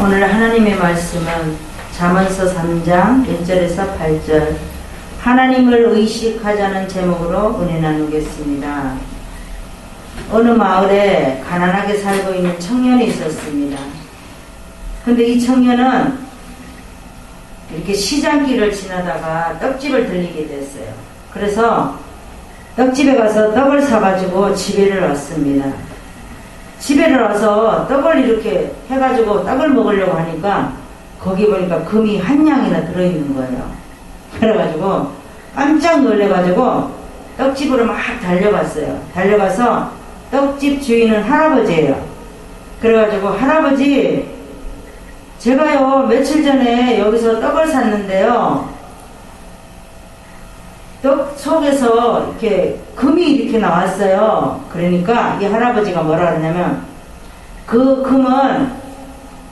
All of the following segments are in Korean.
오늘 하나님의 말씀은 잠언서 3장 1절에서 8절 하나님을 의식하자는 제목으로 은혜 나누겠습니다. 어느 마을에 가난하게 살고 있는 청년이 있었습니다. 근데 이 청년은 이렇게 시장길을 지나다가 떡집을 들리게 됐어요. 그래서 떡집에 가서 떡을 사가지고 집에를 왔습니다. 집에를 와서 떡을 이렇게 해가지고 떡을 먹으려고 하니까 거기 보니까 금이 한 양이나 들어있는 거예요. 그래가지고 깜짝 놀래가지고 떡집으로 막 달려갔어요. 달려가서 떡집 주인은 할아버지예요. 그래가지고 할아버지, 제가요 며칠 전에 여기서 떡을 샀는데요, 떡 속에서 이렇게 금이 이렇게 나왔어요. 그러니까 이 할아버지가 뭐라 그러냐면, 그 금은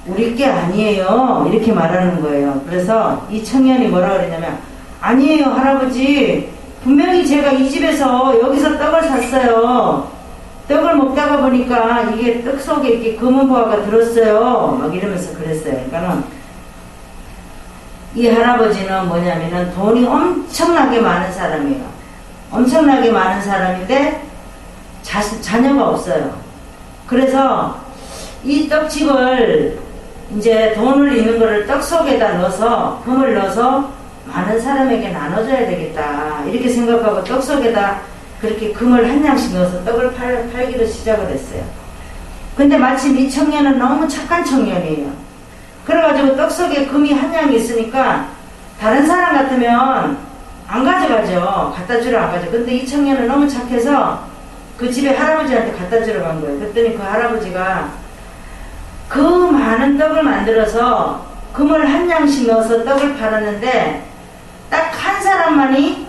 우리 게 아니에요, 이렇게 말하는 거예요. 그래서 이 청년이 뭐라 그러냐면, 아니에요 할아버지, 분명히 제가 이 집에서 여기서 떡을 샀어요. 떡을 먹다가 보니까 이게 떡 속에 이렇게 검은 보화가 들었어요, 막 이러면서 그랬어요. 그러니까는 이 할아버지는 뭐냐면은 돈이 엄청나게 많은 사람이에요. 엄청나게 많은 사람인데 자녀가 없어요. 그래서 이 떡집을 이제 돈을 있는 거를 떡 속에다 넣어서, 금을 넣어서 많은 사람에게 나눠줘야 되겠다, 이렇게 생각하고 떡 속에다 그렇게 금을 한 양씩 넣어서 떡을 팔기로 시작을 했어요. 근데 마침 이 청년은 너무 착한 청년이에요. 그래가지고 떡 속에 금이 한 양이 있으니까 다른 사람 같으면 안 가져가죠. 갖다 주러 안 가죠. 근데 이 청년은 너무 착해서 그 집에 할아버지한테 갖다 주러 간 거예요. 그랬더니 그 할아버지가 그 많은 떡을 만들어서 금을 한 양씩 넣어서 떡을 팔았는데 딱 한 사람만이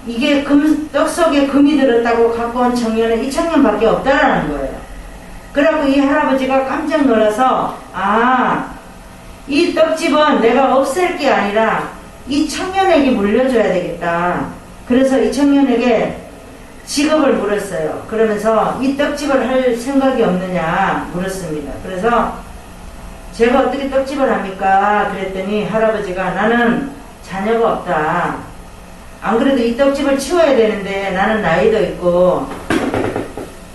이게 떡 속에 금이 들었다고 갖고 온 청년은 이 청년밖에 없다라는 거예요. 그래갖고 이 할아버지가 깜짝 놀라서, 이 떡집은 내가 없앨 게 아니라 이 청년에게 물려줘야 되겠다. 그래서 이 청년에게 직업을 물었어요. 그러면서 이 떡집을 할 생각이 없느냐 물었습니다. 그래서 제가 어떻게 떡집을 합니까? 그랬더니 할아버지가, 나는 자녀가 없다. 안 그래도 이 떡집을 치워야 되는데 나는 나이도 있고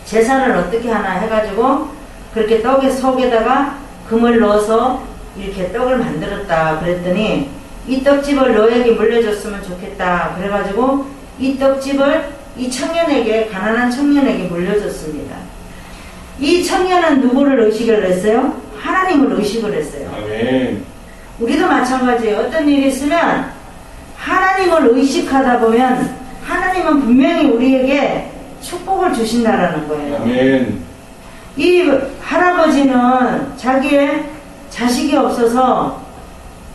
재산을 어떻게 하나 해가지고 그렇게 떡의 속에다가 금을 넣어서 이렇게 떡을 만들었다. 그랬더니 이 떡집을 너에게 물려줬으면 좋겠다. 그래가지고 이 떡집을 이 청년에게, 가난한 청년에게 물려줬습니다. 이 청년은 누구를 의식을 했어요? 하나님을 의식을 했어요. 아멘. 우리도 마찬가지예요. 어떤 일이 있으면 하나님을 의식하다 보면 하나님은 분명히 우리에게 축복을 주신다라는 거예요. 아멘. 이 할아버지는 자기의 자식이 없어서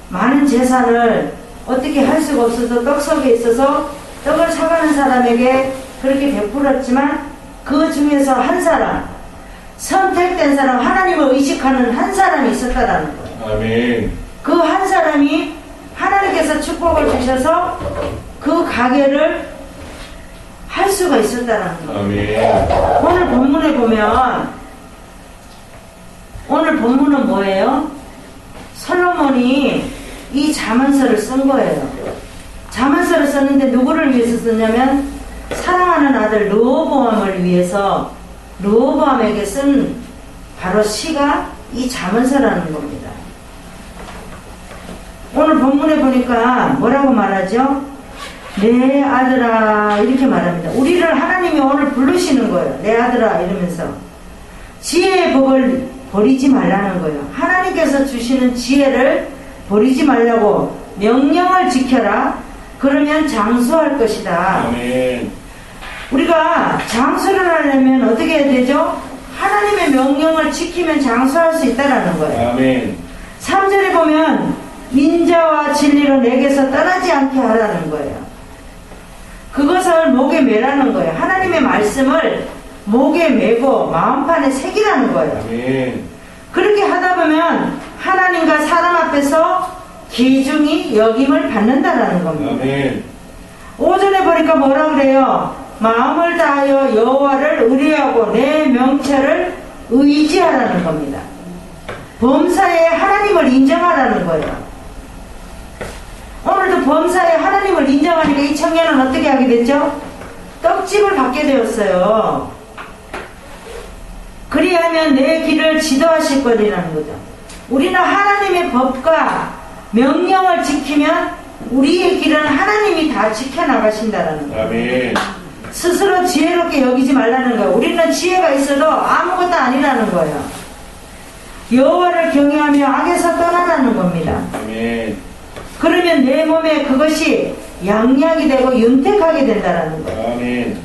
많은 재산을 어떻게 할 수가 없어서 떡 속에 있어서 떡을 사가는 사람에게 그렇게 베풀었지만 그 중에서 한 사람, 선택된 사람, 하나님을 의식하는 한 사람이 있었다라는 거예요. 아멘. 그 한 사람이 하나님께서 축복을 주셔서 그 가게를 할 수가 있었다는 거예요. 아멘. 오늘 본문에 보면, 오늘 본문은 뭐예요? 솔로몬이 이 잠언서를 쓴 거예요. 잠언서를 썼는데 누구를 위해서 썼냐면 사랑하는 아들 르호보암을 위해서, 르호보암에게 쓴 바로 시가 이 잠언서라는 겁니다. 오늘 본문에 보니까 뭐라고 말하죠? 내 아들아, 이렇게 말합니다. 우리를 하나님이 오늘 부르시는 거예요. 내 아들아 이러면서 지혜의 법을 버리지 말라는 거예요. 하나님께서 주시는 지혜를 버리지 말라고, 명령을 지켜라. 그러면 장수할 것이다. 아멘. 우리가 장수를 하려면 어떻게 해야 되죠? 하나님의 명령을 지키면 장수할 수 있다는 거예요. 아멘. 3절에 보면 인자와 진리로 내게서 떠나지 않게 하라는 거예요. 그것을 목에 매라는 거예요. 하나님의 말씀을 목에 매고 마음판에 새기라는 거예요. 아멘. 그렇게 하다 보면 하나님과 사람 앞에서 귀중히 여김을 받는다라는 겁니다. 아멘. 5절에 보니까 뭐라 그래요? 마음을 다하여 여호와를 의뢰하고 내 명철을 의지하라는 겁니다. 범사에 하나님을 인정하라는 거예요. 오늘도 범사에 하나님을 인정하니까 이 청년은 어떻게 하게 됐죠? 떡집을 받게 되었어요. 그리하면 내 길을 지도하실 거리라는 거죠. 우리는 하나님의 법과 명령을 지키면 우리의 길은 하나님이 다 지켜나가신다라는 거예요. 아멘. 스스로 지혜롭게 여기지 말라는 거예요. 우리는 지혜가 있어도 아무것도 아니라는 거예요. 여호와를 경외하며 악에서 떠나라는 겁니다. 아멘. 그러면 내 몸에 그것이 양약이 되고 윤택하게 된다는 거예요. 아멘.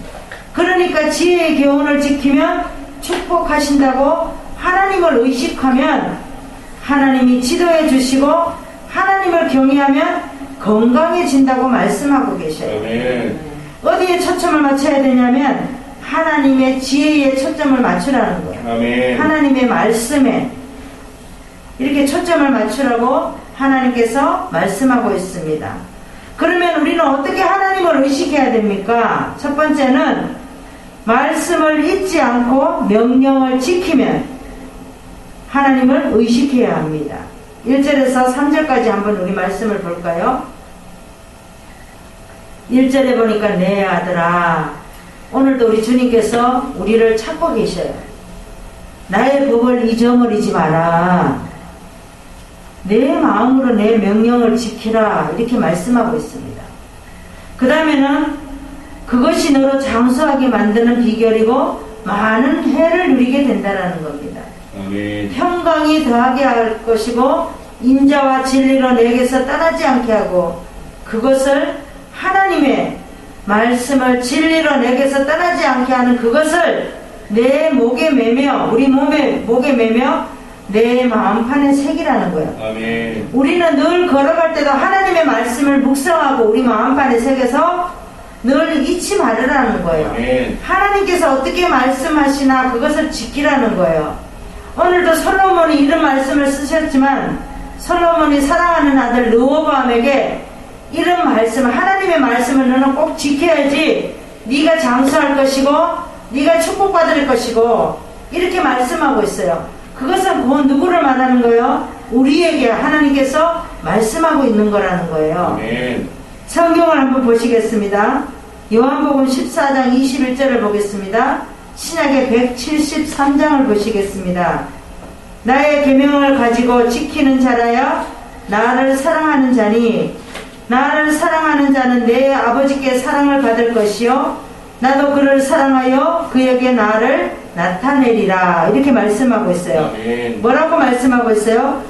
그러니까 지혜의 교훈을 지키면 축복하신다고 하나님을 의식하면 하나님이 지도해 주시고 하나님을 경외하면 건강해진다고 말씀하고 계셔요. 아멘. 어디에 초점을 맞춰야 되냐면 하나님의 지혜에 초점을 맞추라는 거예요. 아멘. 하나님의 말씀에 이렇게 초점을 맞추라고 하나님께서 말씀하고 있습니다. 그러면 우리는 어떻게 하나님을 의식해야 됩니까? 첫 번째는 말씀을 잊지 않고 명령을 지키면 하나님을 의식해야 합니다. 1절에서 3절까지 한번 우리 말씀을 볼까요? 1절에 보니까 내 아들아, 오늘도 우리 주님께서 우리를 찾고 계셔요. 나의 법을 잊어버리지 마라. 내 마음으로 내 명령을 지키라. 이렇게 말씀하고 있습니다. 그 다음에는 그것이 너로 장수하게 만드는 비결이고 많은 해를 누리게 된다는 겁니다. 아멘. 평강이 더하게 할 것이고 인자와 진리로 내게서 떠나지 않게 하고 그것을 하나님의 말씀을 진리로 내게서 떠나지 않게 하는 그것을 내 목에 매며 우리 목에 매며 내 마음판에 새기라는 거예요. 아멘. 우리는 늘 걸어갈 때도 하나님의 말씀을 묵상하고 우리 마음판에 새겨서 늘 잊지 말으라는 거예요. 아멘. 하나님께서 어떻게 말씀하시나 그것을 지키라는 거예요. 오늘도 솔로몬이 이런 말씀을 쓰셨지만 솔로몬이 사랑하는 아들 르호보암에게 이런 말씀, 하나님의 말씀을 너는 꼭 지켜야지 네가 장수할 것이고 네가 축복받을 것이고 이렇게 말씀하고 있어요. 그것은 곧 누구를 말하는 거예요? 우리에게 하나님께서 말씀하고 있는 거라는 거예요. 아멘. 성경을 한번 보시겠습니다. 요한복음 14장 21절을 보겠습니다. 신약의 173장을 보시겠습니다. 나의 계명을 가지고 지키는 자라야 나를 사랑하는 자니 나를 사랑하는 자는 내 아버지께 사랑을 받을 것이요 나도 그를 사랑하여 그에게 나를 나타내리라. 이렇게 말씀하고 있어요. 아멘. 뭐라고 말씀하고 있어요?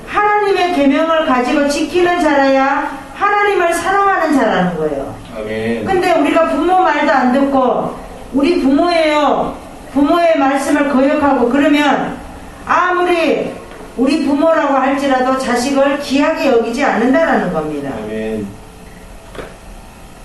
하나님의 계명을 가지고 지키는 자라야 하나님을 사랑하는 자라는 거예요. 아멘. 근데 우리가 부모 말도 안 듣고 우리 부모예요. 부모의 말씀을 거역하고 그러면 아무리 우리 부모라고 할지라도 자식을 귀하게 여기지 않는다라는 겁니다. 아멘.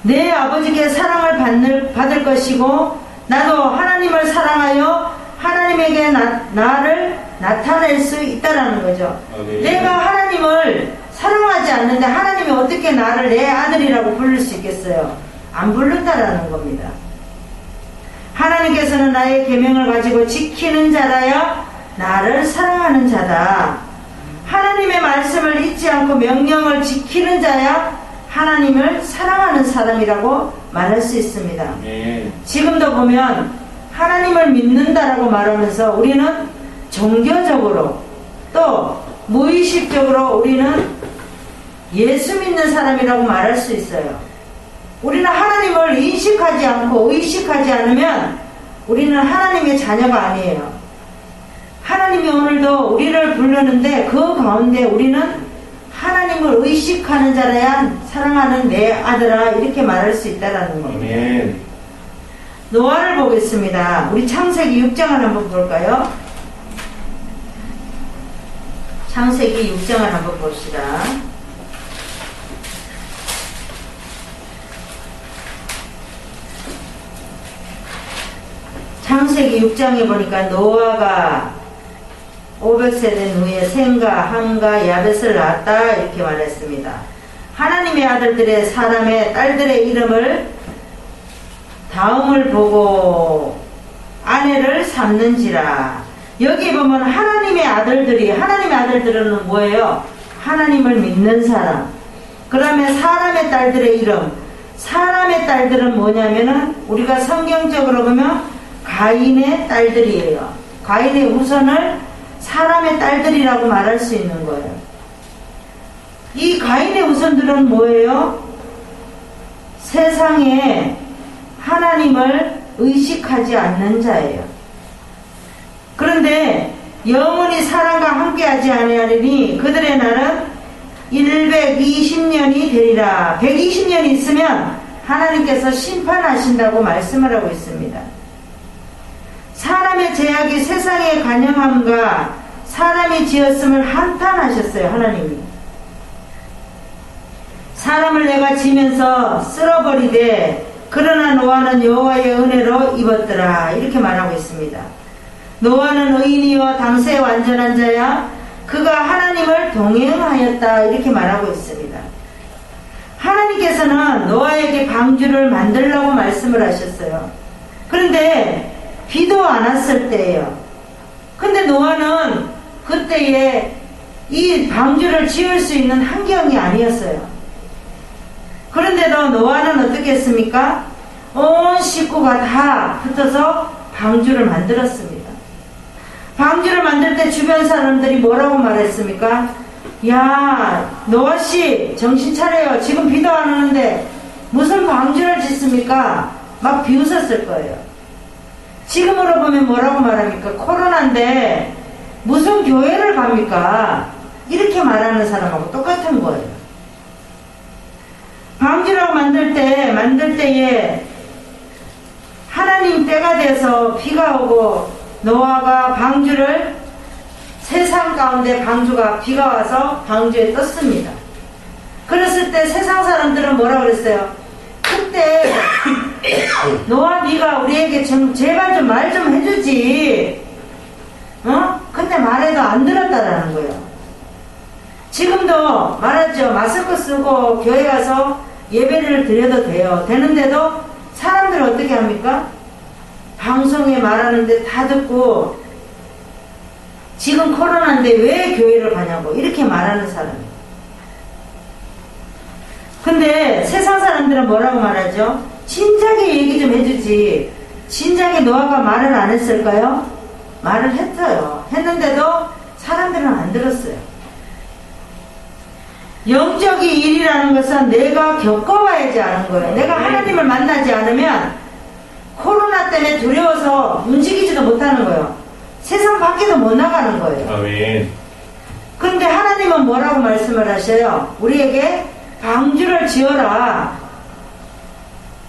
내 아버지께 사랑을 받을 것이고 나도 하나님을 사랑하여 하나님에게 나를 나타낼 수 있다라는 거죠. 아멘. 내가 하나님을 사랑하지 않는데 하나님이 어떻게 나를 내 아들이라고 부를 수 있겠어요? 안 부른다라는 겁니다. 하나님께서는 나의 계명을 가지고 지키는 자라야 나를 사랑하는 자다. 하나님의 말씀을 잊지 않고 명령을 지키는 자야 하나님을 사랑하는 사람이라고 말할 수 있습니다. 아멘. 지금도 보면 하나님을 믿는다라고 말하면서 우리는 종교적으로 또 무의식적으로 우리는 예수 믿는 사람이라고 말할 수 있어요. 우리는 하나님을 인식하지 않고 의식하지 않으면 우리는 하나님의 자녀가 아니에요. 하나님이 오늘도 우리를 부르는데 그 가운데 우리는 하나님을 의식하는 자라야 사랑하는 내 아들아 이렇게 말할 수 있다는 겁니다. 아멘. 노아를 보겠습니다. 우리 창세기 6장을 한번 볼까요? 창세기 6장을 한번 봅시다. 창세기 6장에 보니까 노아가 500세 된 후에 셈과 함과 야벳을 낳았다 이렇게 말했습니다. 하나님의 아들들의 사람의 딸들의 이름을 다음을 보고 아내를 삼는지라 여기 보면 하나님의 아들들은 뭐예요? 하나님을 믿는 사람. 그러면 사람의 딸들의 이름. 사람의 딸들은 뭐냐면은 우리가 성경적으로 보면 가인의 딸들이에요. 가인의 후손을 사람의 딸들이라고 말할 수 있는 거예요. 이 가인의 후손들은 뭐예요? 세상에 하나님을 의식하지 않는 자예요. 그런데 영원히 사람과 함께하지 아니하리니 그들의 날은 120년이 되리라. 120년이 있으면 하나님께서 심판하신다고 말씀을 하고 있습니다. 사람의 제약이 세상의 간영함과 사람이 지었음을 한탄하셨어요. 하나님이. 사람을 내가 지면서 쓸어버리되 그러나 노아는 여호와의 은혜로 입었더라. 이렇게 말하고 있습니다. 노아는 의인이요 당세의 완전한 자야. 그가 하나님을 동행하였다. 이렇게 말하고 있습니다. 하나님께서는 노아에게 방주를 만들라고 말씀을 하셨어요. 그런데 비도 안 왔을 때예요. 근데 노아는 그때에 이 방주를 지을 수 있는 환경이 아니었어요. 그런데도 노아는 어떻게 했습니까? 온 식구가 다 붙어서 방주를 만들었습니다. 방주를 만들 때 주변 사람들이 뭐라고 말했습니까? 야, 노아씨 정신 차려요. 지금 비도 안 오는데 무슨 방주를 짓습니까? 막 비웃었을 거예요. 지금으로 보면 뭐라고 말합니까? 코로나인데 무슨 교회를 갑니까? 이렇게 말하는 사람하고 똑같은 거예요. 방주라고 만들 때에 하나님 때가 돼서 비가 오고 노아가 방주를 세상 가운데 비가 와서 방주에 떴습니다. 그랬을 때 세상 사람들은 뭐라 그랬어요? 그때 노아 네가 우리에게 제발 좀 말 좀 해주지. 근데 말해도 안 들었다라는 거예요. 지금도 말하죠. 마스크 쓰고 교회 가서 예배를 드려도 돼요. 되는데도 사람들은 어떻게 합니까? 방송에 말하는데 다 듣고 지금 코로나인데 왜 교회를 가냐고 이렇게 말하는 사람이에요. 근데 세상 사람들은 뭐라고 말하죠? 진작에 얘기 좀 해주지. 진작에 노아가 말을 안 했을까요? 말을 했어요. 했는데도 사람들은 안 들었어요. 영적인 일이라는 것은 내가 겪어봐야지 아는 거예요. 내가 하나님을 만나지 않으면 코로나 때문에 두려워서 움직이지도 못하는 거예요. 세상 밖에도 못 나가는 거예요. 아멘. 근데 하나님은 뭐라고 말씀을 하셔요? 우리에게 방주를 지어라.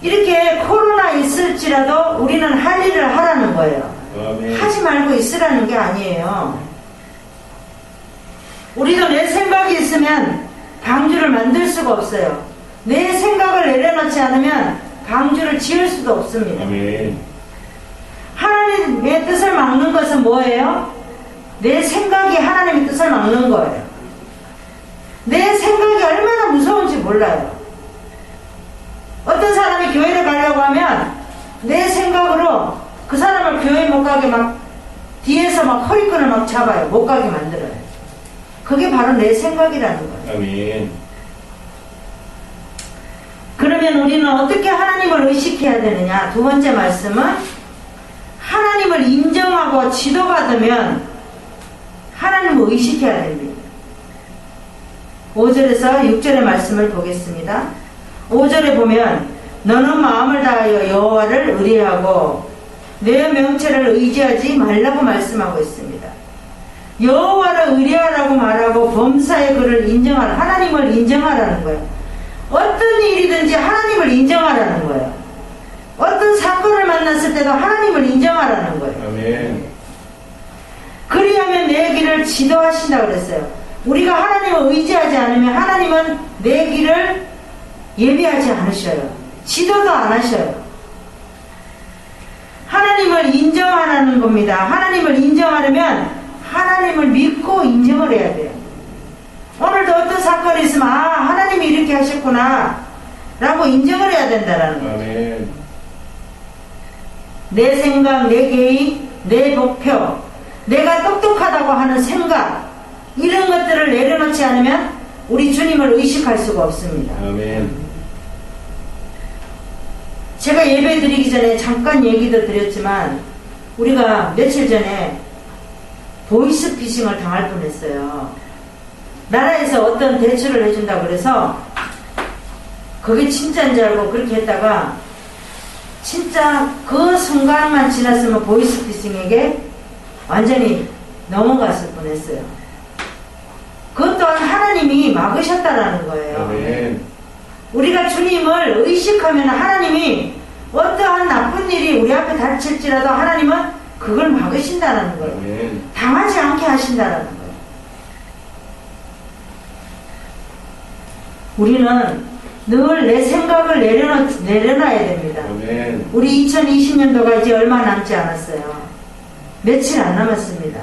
이렇게 코로나 있을지라도 우리는 할 일을 하라는 거예요. 아멘. 하지 말고 있으라는 게 아니에요. 우리도 내 생각이 있으면 방주를 만들 수가 없어요. 내 생각을 내려놓지 않으면 방주를 지을 수도 없습니다. 아멘. 하나님의 뜻을 막는 것은 뭐예요? 내 생각이 하나님의 뜻을 막는 거예요. 내 생각이 얼마나 무서운지 몰라요. 어떤 사람이 교회를 가려고 하면 내 생각으로 그 사람을 교회 못 가게 막 뒤에서 막 허리끈을 막 잡아요. 못 가게 만들어요. 그게 바로 내 생각이라는 거예요. 아멘. 그러면 우리는 어떻게 하나님을 의식해야 되느냐? 두 번째 말씀은 하나님을 인정하고 지도받으면 하나님을 의식해야 됩니다. 5절에서 6절의 말씀을 보겠습니다. 5절에 보면 너는 마음을 다하여 여호와를 의뢰하고 내 명체를 의지하지 말라고 말씀하고 있습니다. 여호와를 의뢰하라고 말하고 범사의 그를 인정하라. 하나님을 인정하라는 거예요. 어떤 일이든지 하나님을 인정하라는 거예요. 어떤 사건을 만났을 때도 하나님을 인정하라는 거예요. 아멘. 그리하면 내 길을 지도하신다고 그랬어요. 우리가 하나님을 의지하지 않으면 하나님은 내 길을 예비하지 않으셔요. 지도도 안 하셔요. 하나님을 인정하라는 겁니다. 하나님을 인정하려면 하나님을 믿고 인정을 해야 돼요. 오늘도 어떤 사건이 있으면 하나님이 이렇게 하셨구나 라고 인정을 해야 된다는 거예요. 아멘. 내 생각, 내 계획, 내 목표, 내가 똑똑하다고 하는 생각, 이런 것들을 내려놓지 않으면 우리 주님을 의식할 수가 없습니다. 아멘. 제가 예배 드리기 전에 잠깐 얘기도 드렸지만 우리가 며칠 전에 보이스피싱을 당할 뻔했어요. 나라에서 어떤 대출을 해준다고 그래서 그게 진짜인 줄 알고 그렇게 했다가 진짜 그 순간만 지났으면 보이스피싱에게 완전히 넘어갔을 뻔했어요. 그것 또한 하나님이 막으셨다라는 거예요. 아멘. 우리가 주님을 의식하면 하나님이 어떠한 나쁜 일이 우리 앞에 닥칠지라도 하나님은 그걸 막으신다는 거예요. 아멘. 당하지 않게 하신다는 거예요. 우리는 늘 내 생각을 내려놔야 됩니다. 아멘. 우리 2020년도가 이제 얼마 남지 않았어요. 며칠 안 남았습니다.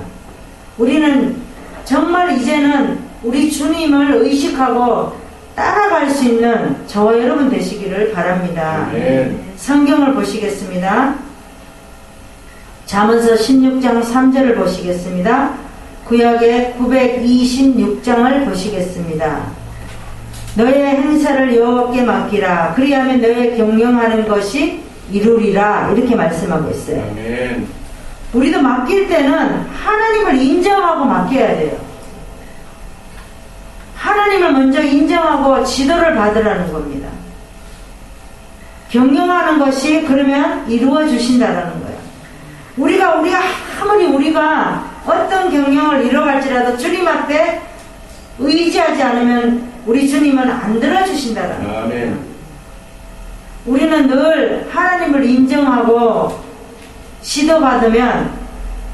우리는 정말 이제는 우리 주님을 의식하고 따라갈 수 있는 저와 여러분 되시기를 바랍니다. 아멘. 성경을 보시겠습니다. 잠언서 16장 3절을 보시겠습니다. 구약의 926장을 보시겠습니다. 너의 행사를 여호와께 맡기라. 그리하면 너의 경영하는 것이 이루리라. 이렇게 말씀하고 있어요. 아멘. 우리도 맡길 때는 하나님을 인정하고 맡겨야 돼요. 하나님을 먼저 인정하고 지도를 받으라는 겁니다. 경영하는 것이 그러면 이루어 주신다라는 거예요. 우리가 아무리 우리가 어떤 경영을 이뤄갈지라도 주님 앞에 의지하지 않으면 우리 주님은 안 들어주신다라는 거예요. 아멘. 우리는 늘 하나님을 인정하고 지도받으면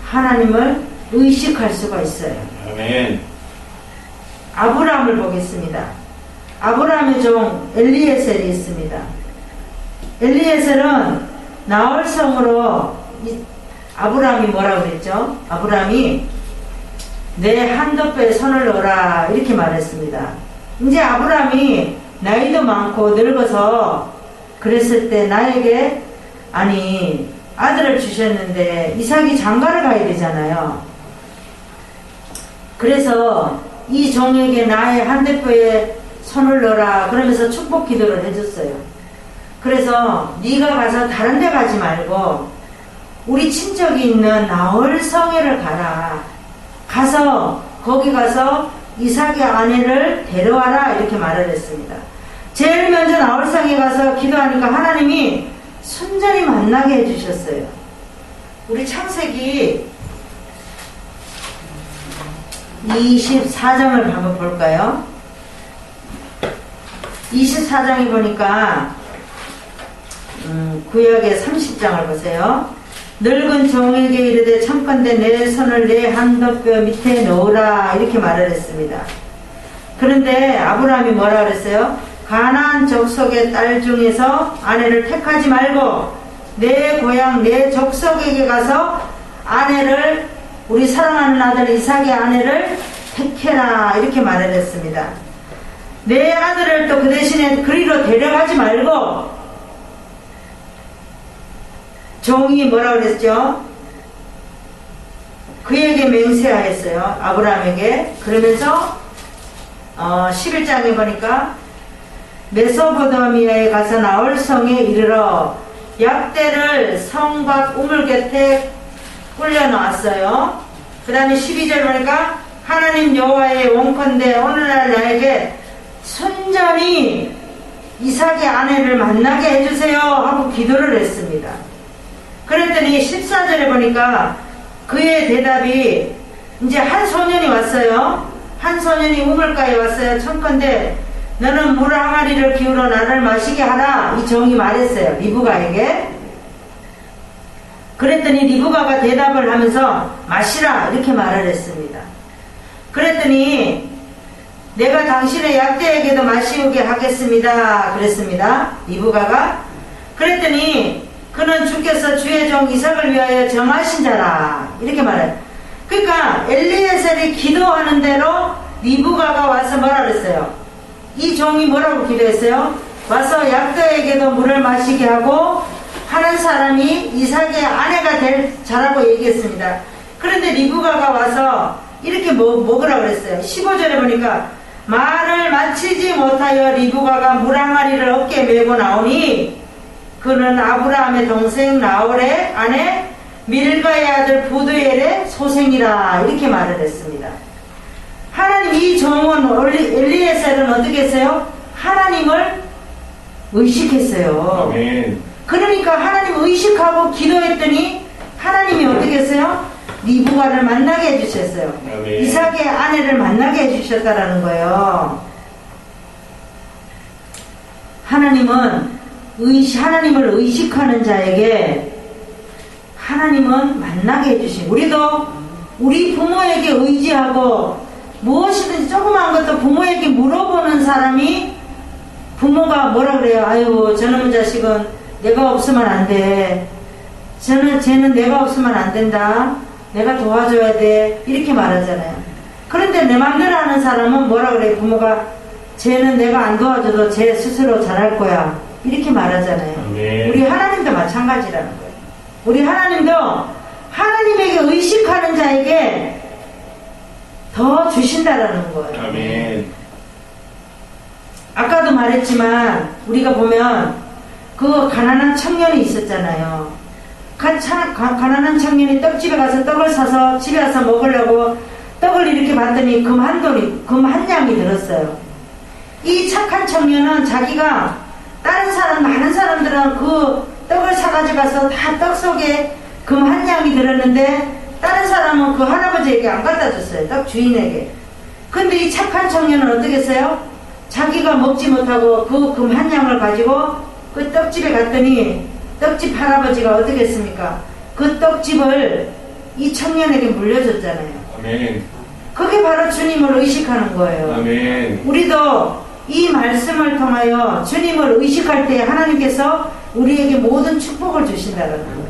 하나님을 의식할 수가 있어요. 아멘. 아브라함을 보겠습니다. 아브라함의 종 엘리에셀이 있습니다. 엘리에셀은 나홀성으로 아브라함이 뭐라고 그랬죠? 아브라함이 내 한도뼈에 손을 넣어라 이렇게 말했습니다. 이제 아브라함이 나이도 많고 늙어서 그랬을 때 나에게 아니 아들을 주셨는데 이삭이 장가를 가야 되잖아요. 그래서 이 종에게 나의 한대뼈에 손을 넣어라 그러면서 축복 기도를 해줬어요. 그래서 네가 가서 다른 데 가지 말고 우리 친척이 있는 나홀성에를 가라. 가서 거기 가서 이삭의 아내를 데려와라 이렇게 말을 했습니다. 제일 먼저 나홀성에 가서 기도하니까 하나님이 순전히 만나게 해주셨어요. 우리 창세기 24장을 한번 볼까요? 24장에 보니까 구약의 30장을 보세요. 늙은 종에게 이르되 청컨대 내 손을 내 한도뼈 밑에 넣으라 이렇게 말을 했습니다. 그런데 아브라함이 뭐라 그랬어요? 가나안 족속의 딸 중에서 아내를 택하지 말고 내 고향 내 족속에게 가서 아내를 우리 사랑하는 아들 이삭의 아내를 택해라 이렇게 말을 했습니다. 내 아들을 또 그 대신에 그리로 데려가지 말고 종이 뭐라 그랬죠? 그에게 맹세하였어요. 아브라함에게. 그러면서 11장에 보니까 메소포타미아에 가서 나홀성에 이르러 약대를 성 밖 우물 곁에 굴려놓았어요. 그 다음에 12절 보니까 하나님 여호와의 원컨대 오늘날 나에게 순전히 이삭의 아내를 만나게 해주세요 하고 기도를 했습니다. 그랬더니 14절에 보니까 그의 대답이 이제 한 소년이 왔어요. 한 소년이 우물가에 왔어요. 청컨대 너는 물 항아리를 기울여 나를 마시게 하라 이 종이 말했어요. 리브가에게. 그랬더니 리브가가 대답을 하면서 마시라 이렇게 말을 했습니다. 그랬더니 내가 당신의 약대에게도 마시우게 하겠습니다 그랬습니다. 리브가가. 그랬더니 그는 주께서 주의 종 이삭을 위하여 정하신 자라 이렇게 말해요. 그러니까 엘리에셀이 기도하는 대로 리브가가 와서 뭐라 그랬어요? 이 종이 뭐라고 기도했어요? 와서 약대에게도 물을 마시게 하고 하는 사람이 이삭의 아내가 될 자라고 얘기했습니다. 그런데 리브가가 와서 이렇게 먹으라 그랬어요. 15절에 보니까 말을 마치지 못하여 리브가가 물 항아리를 어깨에 메고 나오니 그는 아브라함의 동생 나홀의 아내 밀가의 아들 부두엘의 소생이라 이렇게 말을 했습니다. 하나님 이 종은 엘리에셀은 어떻게 했어요? 하나님을 의식했어요. 아멘. 그러니까 하나님 의식하고 기도했더니 하나님이 어떻게 했어요? 리브가를 만나게 해주셨어요. 아멘. 이삭의 아내를 만나게 해주셨다라는 거예요. 하나님을 의식하는 자에게 하나님은 만나게 해주신. 우리도 우리 부모에게 의지하고 무엇이든지 조그마한 것도 부모에게 물어보는 사람이 부모가 뭐라 그래요? 아유 저놈의 자식은 내가 없으면 안 돼. 쟤는 내가 없으면 안 된다. 내가 도와줘야 돼. 이렇게 말하잖아요. 그런데 내 맘대로 하는 사람은 뭐라 그래요? 부모가 쟤는 내가 안 도와줘도 쟤 스스로 잘할 거야. 이렇게 말하잖아요. 아멘. 우리 하나님도 마찬가지라는 거예요. 우리 하나님도 하나님에게 의식하는 자에게 더 주신다라는 거예요. 아멘. 아까도 말했지만 우리가 보면 그 가난한 청년이 있었잖아요. 가난한 청년이 떡집에 가서 떡을 사서 집에 와서 먹으려고 떡을 이렇게 봤더니 금 한 양이 들었어요. 이 착한 청년은 자기가 많은 사람들은 그 떡을 사가지고 가서 다 떡 속에 금 한 양이 들었는데 다른 사람은 그 할아버지에게 안 갖다 줬어요. 떡 주인에게. 근데 이 착한 청년은 어떻게 했어요? 자기가 먹지 못하고 그 금 한 양을 가지고 그 떡집에 갔더니 떡집 할아버지가 어떻게 했습니까? 그 떡집을 이 청년에게 물려줬잖아요. 아멘. 그게 바로 주님을 의식하는 거예요. 아멘. 우리도 이 말씀을 통하여 주님을 의식할 때 하나님께서 우리에게 모든 축복을 주신다는 거예요.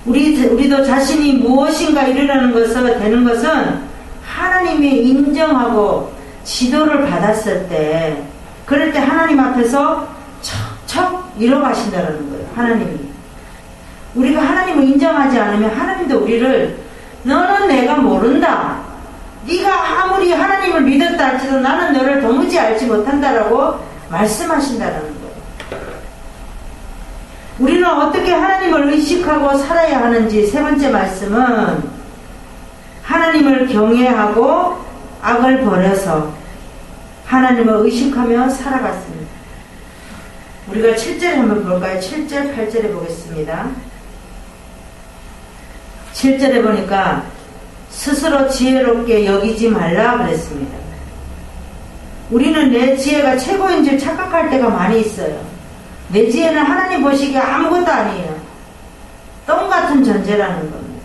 우리도 자신이 무엇인가 이루려는 되는 것은 하나님이 인정하고 지도를 받았을 때, 그럴 때 하나님 앞에서 척척 이뤄가신다는 거예요. 하나님이. 우리가 하나님을 인정하지 않으면 하나님도 우리를 너는 내가 모른다. 네가 아무리 하나님을 믿었다 할지도 나는 너를 도무지 알지 못한다라고 말씀하신다는 거예요. 우리는 어떻게 하나님을 의식하고 살아야 하는지 세 번째 말씀은 하나님을 경외하고 악을 버려서 하나님을 의식하며 살아갔습니다. 우리가 7절 한번 볼까요? 7절, 8절에 보겠습니다. 7절에 보니까 스스로 지혜롭게 여기지 말라 그랬습니다. 우리는 내 지혜가 최고인 줄 착각할 때가 많이 있어요. 내 지혜는 하나님 보시기에 아무것도 아니에요. 똥 같은 존재라는 겁니다.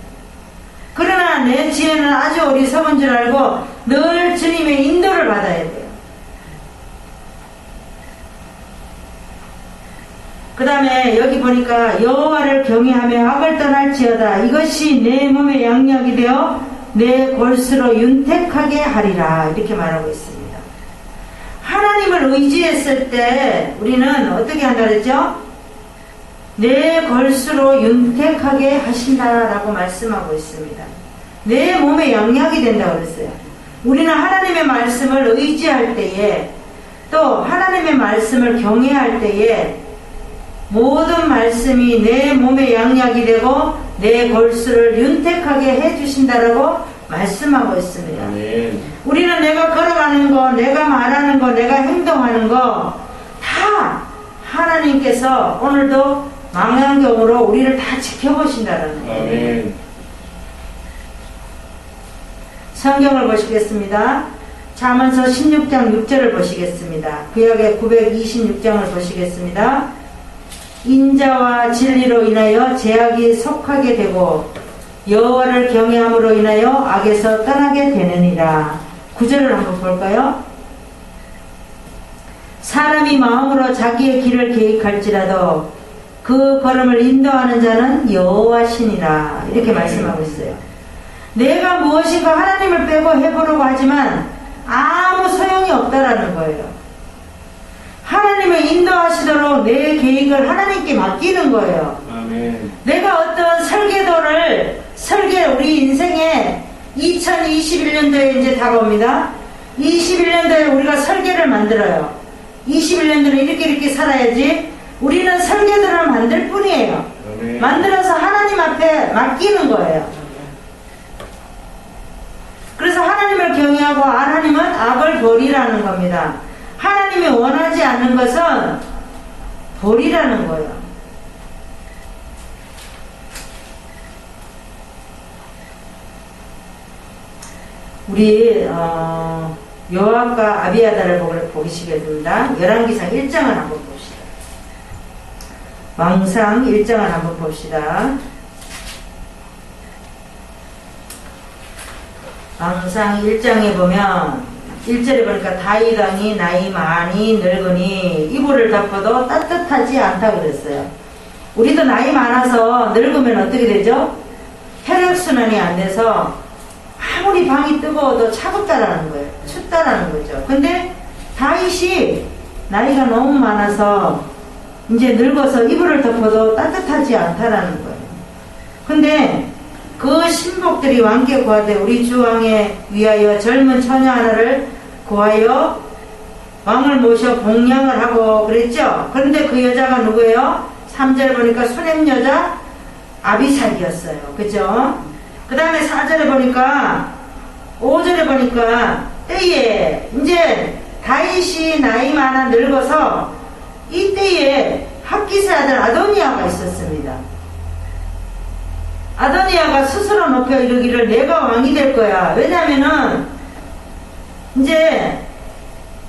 그러나 내 지혜는 아주 어리석은 줄 알고 늘 주님의 인도를 받아야 돼요. 그 다음에 여기 보니까 여호와를 경외하며 악을 떠날지어다. 이것이 내 몸의 양력이 되어 내 골수로 윤택하게 하리라. 이렇게 말하고 있습니다. 하나님을 의지했을 때 우리는 어떻게 한다 그랬죠? 내 골수로 윤택하게 하신다라고 말씀하고 있습니다. 내 몸의 양약이 된다고 그랬어요. 우리는 하나님의 말씀을 의지할 때에 또 하나님의 말씀을 경외할 때에 모든 말씀이 내 몸의 양약이 되고 내 골수를 윤택하게 해주신다라고 말씀하고 있습니다. 아멘. 우리는 내가 걸어가는 거, 내가 말하는 거, 내가 행동하는 거 다 하나님께서 오늘도 망원경으로 우리를 다 지켜보신다는 거예요. 아멘. 성경을 보시겠습니다. 잠언서 16장 6절을 보시겠습니다. 구약의 926장을 보시겠습니다. 인자와 진리로 인하여 제약이 속하게 되고 여호와를 경외함으로 인하여 악에서 떠나게 되느니라. 9절을 한번 볼까요? 사람이 마음으로 자기의 길을 계획할지라도 그 걸음을 인도하는 자는 여호와시니라. 이렇게 말씀하고 있어요. 내가 무엇인가 하나님을 빼고 해보려고 하지만 아무 소용이 없다라는 거예요. 하나님을 인도하시도록 내 계획을 하나님께 맡기는 거예요. 아멘. 내가 어떤 우리 인생에 2021년도에 이제 다가옵니다. 21년도에 우리가 설계를 만들어요. 21년도는 이렇게 살아야지. 우리는 설계들을 만들 뿐이에요. 아멘. 만들어서 하나님 앞에 맡기는 거예요. 그래서 하나님을 경외하고 하나님은 악을 버리라는 겁니다. 하나님이 원하지 않는 것은 버리라는 거예요. 우리 요압과 아비아다를 보시겠습니다. 열왕기상 1장을 한번 봅시다. 왕상 1장을 한번 봅시다. 왕상 1장에 보면 1절에 보니까 다윗 왕이 나이 많이 늙으니 이불을 덮어도 따뜻하지 않다 그랬어요. 우리도 나이 많아서 늙으면 어떻게 되죠? 혈액순환이 안 돼서 아무리 방이 뜨거워도 차갑다라는 거예요. 춥다라는 거죠. 근데 다윗이 나이가 너무 많아서 이제 늙어서 이불을 덮어도 따뜻하지 않다라는 거예요. 근데 그 신복들이 왕께 구하되 우리 주왕에 위하여 젊은 처녀 하나를 구하여 왕을 모셔 봉양을 하고 그랬죠. 그런데 그 여자가 누구예요? 3절 보니까 수냄 여자 아비삭이었어요. 그죠? 그 다음에 4절에 보니까 5절에 보니까 때에 이제 다윗이 나이 많아 늙어서 이때에 학기세 아들 아도니아가 있었습니다. 아도니아가 스스로 높여 이르기를 내가 왕이 될 거야. 왜냐면은 이제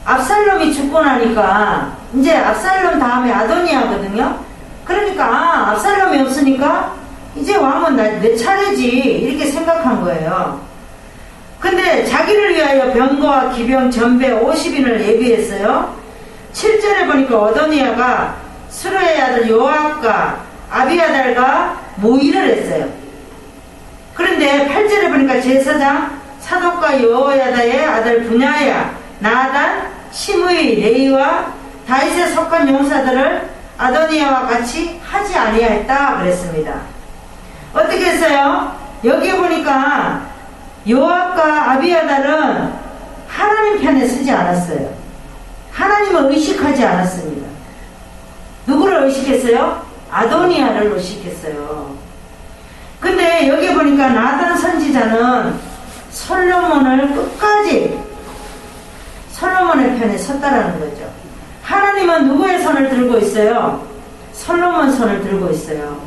압살롬이 죽고 나니까 이제 압살롬 다음에 아도니아거든요. 그러니까 압살롬이 없으니까 이제 왕은 내 차례지 이렇게 생각한 거예요. 근데 자기를 위하여 병거와 기병 전배 50인을 예비했어요. 7절에 보니까 아도니아가 수르의 아들 요압과 아비아달과 모의를 했어요. 그런데 8절에 보니까 제사장 사독과 여호야다의 아들 분야야, 나단, 시므이, 레이와 다윗에 속한 용사들을 아도니아와 같이 하지 아니하였다 그랬습니다. 어떻게 했어요? 여기에 보니까 요압과 아비아달은 하나님 편에 서지 않았어요. 하나님을 의식하지 않았습니다. 누구를 의식했어요? 아도니아를 의식했어요. 근데 여기 보니까 나단 선지자는 솔로몬을 끝까지 솔로몬의 편에 섰다라는 거죠. 하나님은 누구의 손을 들고 있어요? 솔로몬 손을 들고 있어요.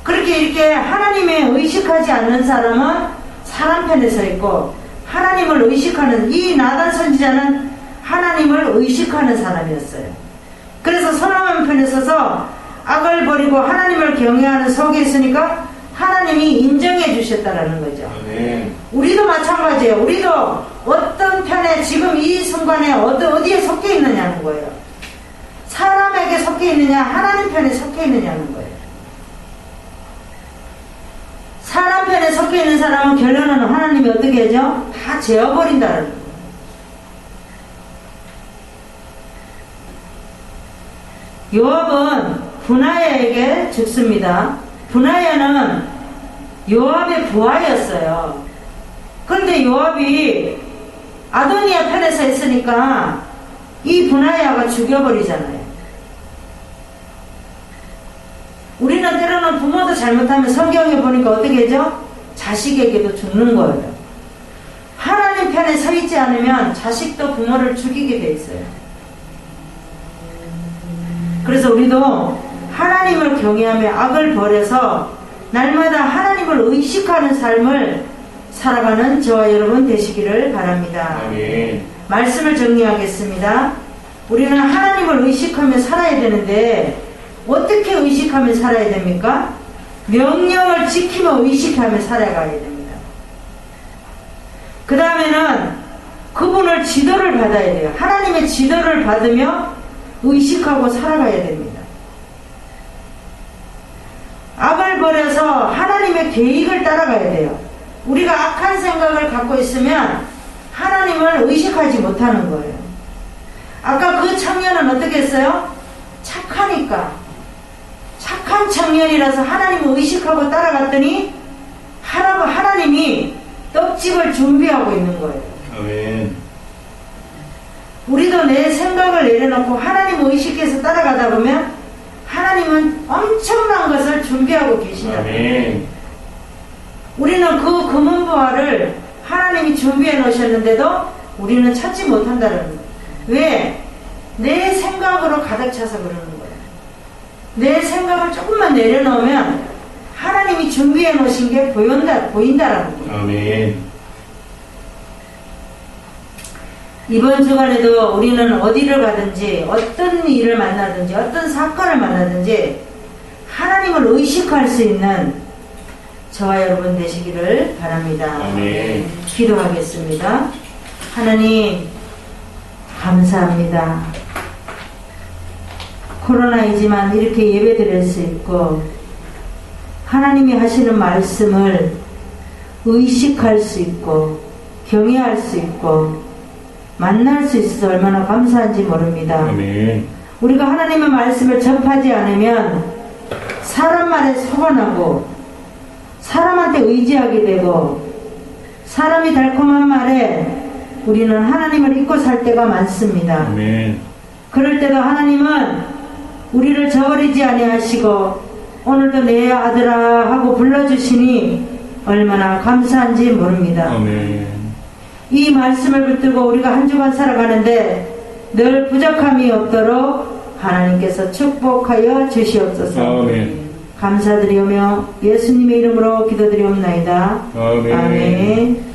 그렇게 이렇게 하나님의 의식하지 않는 사람은 사람 편에 서 있고, 하나님을 의식하는 이 나단 선지자는 하나님을 의식하는 사람이었어요. 그래서 솔로몬 편에 서서 악을 버리고 하나님을 경외하는 속에 있으니까 하나님이 인정해 주셨다라는 거죠. 아멘. 우리도 마찬가지예요. 우리도 어떤 편에 지금 이 순간에 어디에 속해 있느냐는 거예요. 사람에게 속해 있느냐, 하나님 편에 속해 있느냐는 거예요. 사람 편에 속해 있는 사람은 결론은 하나님이 어떻게 하죠? 다 재워버린다는 거예요. 요압은 분하야에게 죽습니다. 분하야는 요압의 부하였어요. 그런데 요압이 아도니아 편에서 했으니까 이 분하야가 죽여버리잖아요. 우리는 때로는 부모도 잘못하면 성경에 보니까 어떻게 하죠? 자식에게도 죽는 거예요. 하나님 편에 서 있지 않으면 자식도 부모를 죽이게 돼 있어요. 그래서 우리도 하나님을 경외하며 악을 버려서 날마다 하나님을 의식하는 삶을 살아가는 저와 여러분 되시기를 바랍니다. 아멘. 말씀을 정리하겠습니다. 우리는 하나님을 의식하며 살아야 되는데 어떻게 의식하며 살아야 됩니까? 명령을 지키며 의식하며 살아가야 됩니다. 그 다음에는 그분을 지도를 받아야 돼요. 하나님의 지도를 받으며 의식하고 살아가야 됩니다. 악을 버려서 하나님의 계획을 따라가야 돼요. 우리가 악한 생각을 갖고 있으면 하나님을 의식하지 못하는 거예요. 아까 그 청년은 어떻게 했어요? 착하니까 착한 청년이라서 하나님을 의식하고 따라갔더니 하나님이 떡집을 준비하고 있는 거예요. 아멘. 우리도 내 생각을 내려놓고 하나님을 의식해서 따라가다 보면 하나님은 엄청난 것을 준비하고 계신다. 아멘. 우리는 그 금은보화를 하나님이 준비해 놓으셨는데도 우리는 찾지 못한다는 거예요. 왜? 내 생각으로 가득 차서 그러는 거예요. 내 생각을 조금만 내려놓으면 하나님이 준비해 놓으신 게 보인다라는 거예요. 아멘. 이번 주간에도 우리는 어디를 가든지 어떤 일을 만나든지 어떤 사건을 만나든지 하나님을 의식할 수 있는 저와 여러분 되시기를 바랍니다. 아멘. 기도하겠습니다. 하나님 감사합니다. 코로나이지만 이렇게 예배 드릴 수 있고 하나님이 하시는 말씀을 의식할 수 있고 경외할 수 있고 만날 수 있어서 얼마나 감사한지 모릅니다. 아멘. 우리가 하나님의 말씀을 접하지 않으면 사람 말에 속아나고 사람한테 의지하게 되고 사람이 달콤한 말에 우리는 하나님을 잊고 살 때가 많습니다. 아멘. 그럴 때도 하나님은 우리를 저버리지 아니하시고 오늘도 내 아들아 하고 불러주시니 얼마나 감사한지 모릅니다. 아멘. 이 말씀을 붙들고 우리가 한 주간 살아가는데 늘 부족함이 없도록 하나님께서 축복하여 주시옵소서. 아멘. 감사드리오며 예수님의 이름으로 기도드리옵나이다. 아멘. 아멘.